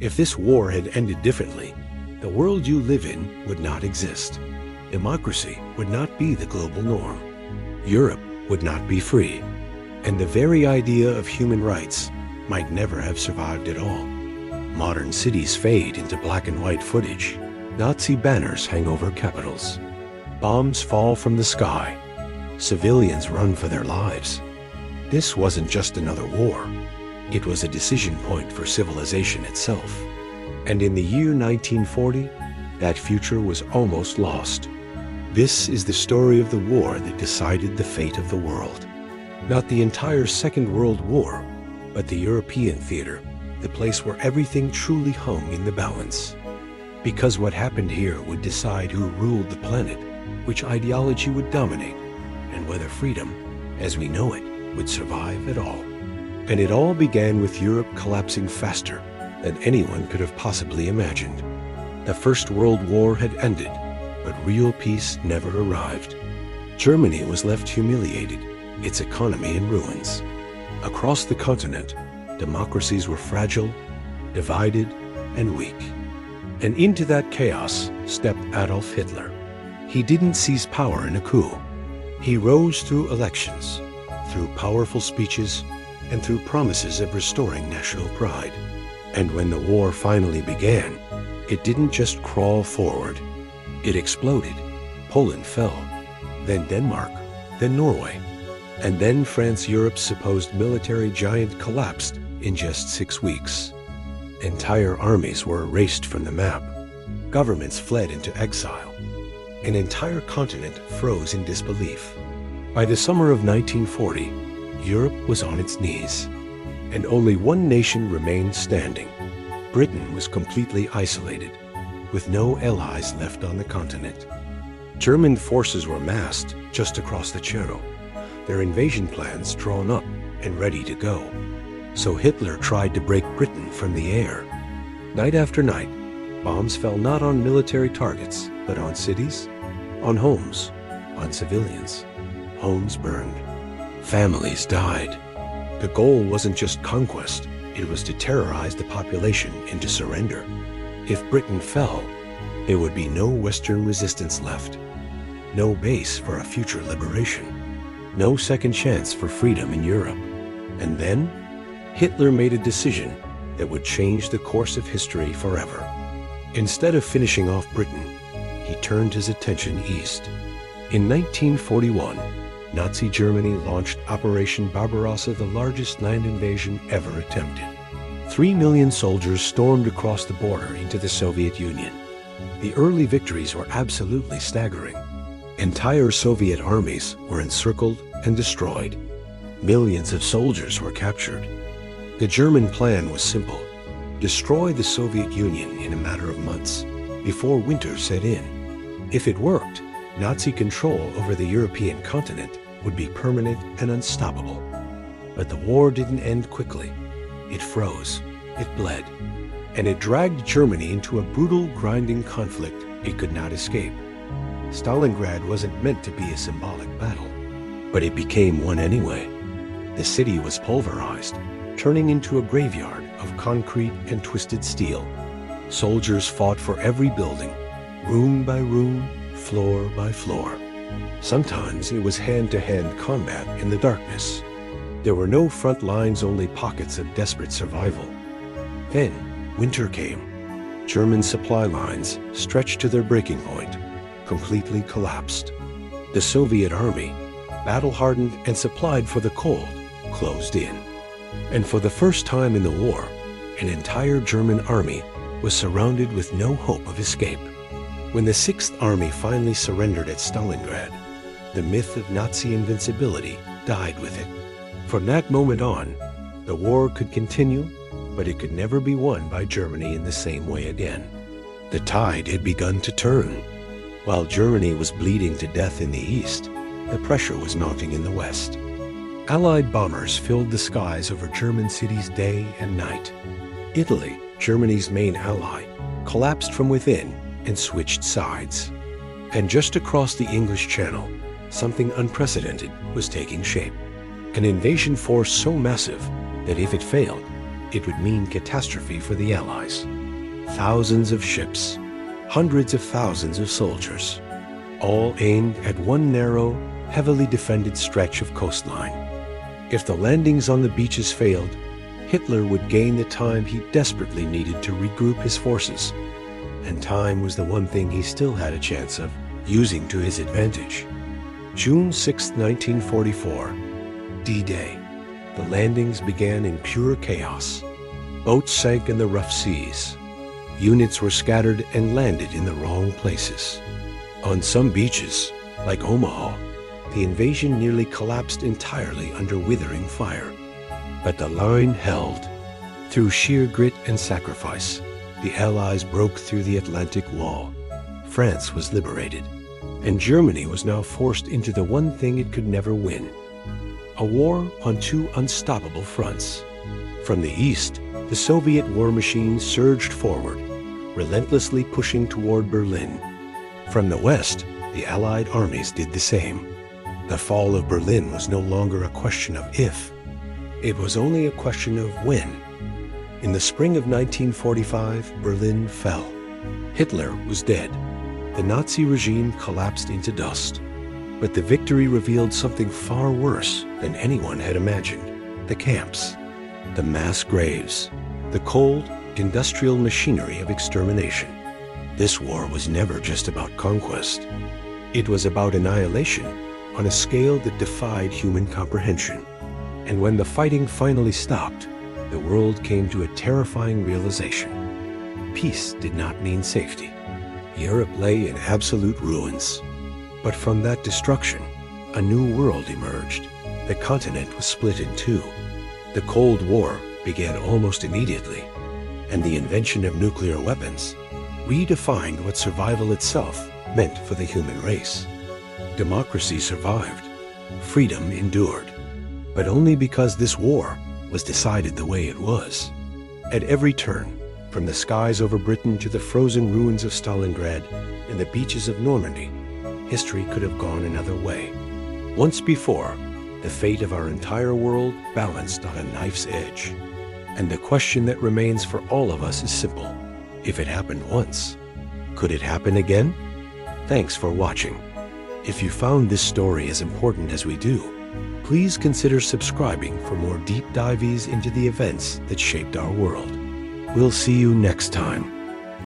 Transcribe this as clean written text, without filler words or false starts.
If this war had ended differently, the world you live in would not exist. Democracy would not be the global norm. Europe would not be free. And the very idea of human rights might never have survived at all. Modern cities fade into black and white footage. Nazi banners hang over capitals. Bombs fall from the sky. Civilians run for their lives. This wasn't just another war. It was a decision point for civilization itself. And in the year 1940, that future was almost lost. This is the story of the war that decided the fate of the world. Not the entire Second World War, but the European theater, the place where everything truly hung in the balance. Because what happened here would decide who ruled the planet, which ideology would dominate, and whether freedom, as we know it, would survive at all. And it all began with Europe collapsing faster than anyone could have possibly imagined. The First World War had ended, but real peace never arrived. Germany was left humiliated, its economy in ruins. Across the continent, democracies were fragile, divided, and weak. And into that chaos stepped Adolf Hitler. He didn't seize power in a coup. He rose through elections, through powerful speeches, and through promises of restoring national pride. And when the war finally began, it didn't just crawl forward. It exploded. Poland fell, then Denmark, then Norway, and then France, Europe's supposed military giant, collapsed in just 6 weeks. Entire armies were erased from the map. Governments fled into exile. An entire continent froze in disbelief. By the summer of 1940, Europe was on its knees, and only one nation remained standing. Britain was completely isolated, with no allies left on the continent. German forces were massed just across the Channel, their invasion plans drawn up and ready to go. So Hitler tried to break Britain from the air. Night after night, bombs fell not on military targets, but on cities, on homes, on civilians. Homes burned. Families died. The goal wasn't just conquest, it was to terrorize the population into surrender. If Britain fell, there would be no Western resistance left, no base for a future liberation, no second chance for freedom in Europe. And then, Hitler made a decision that would change the course of history forever. Instead of finishing off Britain, he turned his attention east. In 1941, Nazi Germany launched Operation Barbarossa, the largest land invasion ever attempted. 3 million soldiers stormed across the border into the Soviet Union. The early victories were absolutely staggering. Entire Soviet armies were encircled and destroyed. Millions of soldiers were captured. The German plan was simple: destroy the Soviet Union in a matter of months, before winter set in. If it worked, Nazi control over the European continent would be permanent and unstoppable. But the war didn't end quickly. It froze, it bled, and it dragged Germany into a brutal, grinding conflict it could not escape. Stalingrad wasn't meant to be a symbolic battle, but it became one anyway. The city was pulverized, turning into a graveyard of concrete and twisted steel. Soldiers fought for every building, room by room, floor by floor. Sometimes it was hand-to-hand combat in the darkness. There were no front lines, only pockets of desperate survival. Then, winter came. German supply lines, stretched to their breaking point, completely collapsed. The Soviet army, battle-hardened and supplied for the cold, closed in. And for the first time in the war, an entire German army was surrounded with no hope of escape. When the Sixth Army finally surrendered at Stalingrad, the myth of Nazi invincibility died with it. From that moment on, the war could continue, but it could never be won by Germany in the same way again. The tide had begun to turn. While Germany was bleeding to death in the east, the pressure was mounting in the west. Allied bombers filled the skies over German cities day and night. Italy, Germany's main ally, collapsed from within and switched sides. And just across the English Channel, something unprecedented was taking shape. An invasion force so massive that if it failed, it would mean catastrophe for the Allies. Thousands of ships, hundreds of thousands of soldiers, all aimed at one narrow, heavily defended stretch of coastline. If the landings on the beaches failed, Hitler would gain the time he desperately needed to regroup his forces. And time was the one thing he still had a chance of using to his advantage. June 6, 1944, D-Day. The landings began in pure chaos. Boats sank in the rough seas. Units were scattered and landed in the wrong places. On some beaches, like Omaha, the invasion nearly collapsed entirely under withering fire. But the line held. Through sheer grit and sacrifice, the Allies broke through the Atlantic Wall. France was liberated, and Germany was now forced into the one thing it could never win: a war on two unstoppable fronts. From the east, the Soviet war machine surged forward, relentlessly pushing toward Berlin. From the west, the Allied armies did the same. The fall of Berlin was no longer a question of if, it was only a question of when. In the spring of 1945, Berlin fell. Hitler was dead. The Nazi regime collapsed into dust. But the victory revealed something far worse than anyone had imagined: the camps, the mass graves, the cold, industrial machinery of extermination. This war was never just about conquest. It was about annihilation on a scale that defied human comprehension. And when the fighting finally stopped, the world came to a terrifying realization. Peace did not mean safety. Europe lay in absolute ruins. But from that destruction, a new world emerged. The continent was split in two. The Cold War began almost immediately, and the invention of nuclear weapons redefined what survival itself meant for the human race. Democracy survived. Freedom endured. But only because this war was decided the way it was. At every turn, from the skies over Britain to the frozen ruins of Stalingrad and the beaches of Normandy, history could have gone another way. Once before, the fate of our entire world balanced on a knife's edge. And the question that remains for all of us is simple. If it happened once, could it happen again? Thanks for watching. If you found this story as important as we do, please consider subscribing for more deep dives into the events that shaped our world. We'll see you next time.